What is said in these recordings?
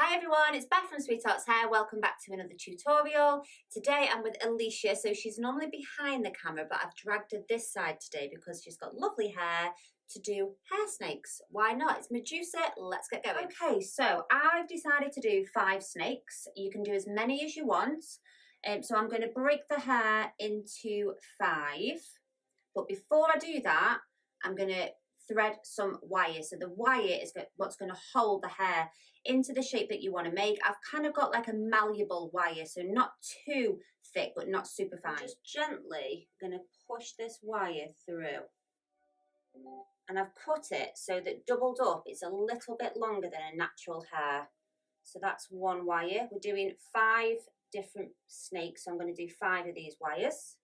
Hi everyone, it's Beth from Sweethearts Hair. Welcome back to another tutorial. Today I'm with Alicia, so she's normally behind the camera, but I've dragged her this side today because she's got lovely hair to do hair snakes. Why not? It's Medusa, let's get going. Okay, so I've decided to do 5 snakes. You can do as many as you want. So I'm going to break the hair into 5. But before I do that, I'm going to thread some wire. So the wire is what's going to hold the hair into the shape that you want to make. I've kind of got like a malleable wire, so not too thick but not super fine. I'm just gently going to push this wire through, and I've cut it so that doubled up it's a little bit longer than a natural hair. So that's one wire. We're doing 5 different snakes, so I'm going to do 5 of these wires.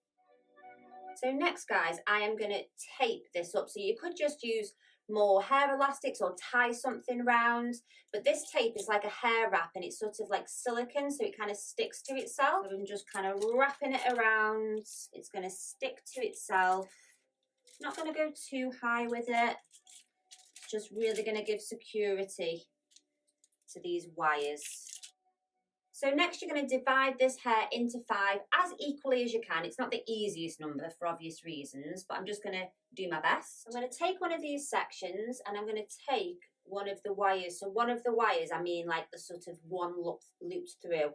So next, guys, I am going to tape this up. So you could just use more hair elastics or tie something round, but this tape is like a hair wrap and it's sort of like silicone, so it kind of sticks to itself. I'm just kind of wrapping it around. It's going to stick to itself. Not going to go too high with it. Just really going to give security to these wires. So next you're going to divide this hair into 5 as equally as you can. It's not the easiest number for obvious reasons, but I'm just going to do my best. I'm going to take one of these sections and I'm going to take one of the wires. So one of the wires, I mean like the sort of one looped through.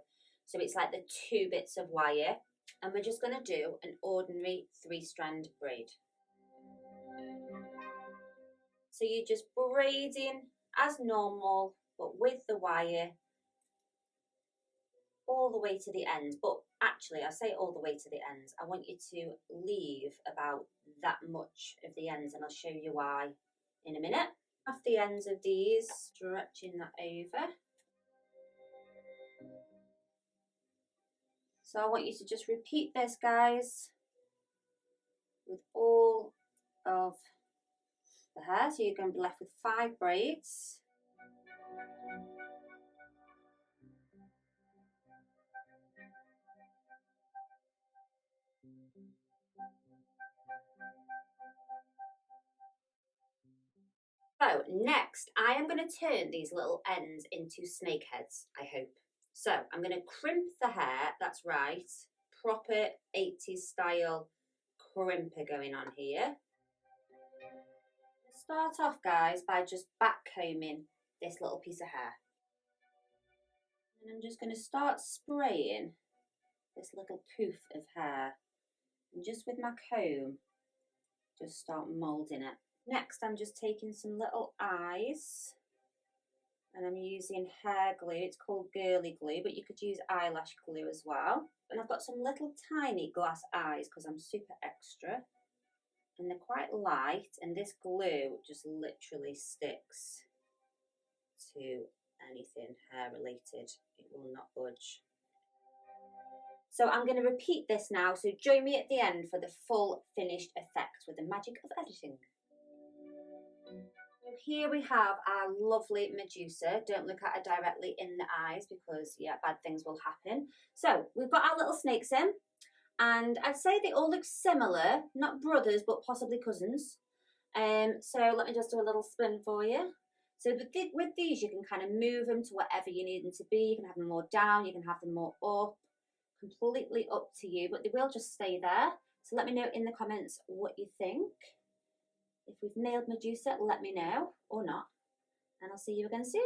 So it's like the 2 bits of wire. And we're just going to do an ordinary 3-strand braid. So you're just braiding as normal, but with the wire all the way to the end. But actually, I say all the way to the ends. I want you to leave about that much of the ends, and I'll show you why in a minute. Off the ends of these, stretching that over. So I want you to just repeat this, guys, with all of the hair. So you're going to be left with 5 braids. So next, I am going to turn these little ends into snake heads, I hope. So I'm going to crimp the hair, that's right, proper 80s style crimper going on here. Start off, guys, by just back combing this little piece of hair. And I'm just going to start spraying this little poof of hair. And just with my comb, just start moulding it. Next, I'm just taking some little eyes and I'm using hair glue. It's called girly glue, but you could use eyelash glue as well. And I've got some little tiny glass eyes because I'm super extra. And they're quite light, and this glue just literally sticks to anything hair related. It will not budge. So I'm going to repeat this now, so join me at the end for the full finished effect with the magic of editing. So here we have our lovely Medusa. Don't look at her directly in the eyes because, yeah, bad things will happen. So we've got our little snakes in, and I'd say they all look similar, not brothers, but possibly cousins. So let me just do a little spin for you. So with these, you can kind of move them to whatever you need them to be. You can have them more down, you can have them more up, completely up to you, but they will just stay there. So let me know in the comments what you think. If we've nailed Medusa, let me know, or not. And I'll see you again soon.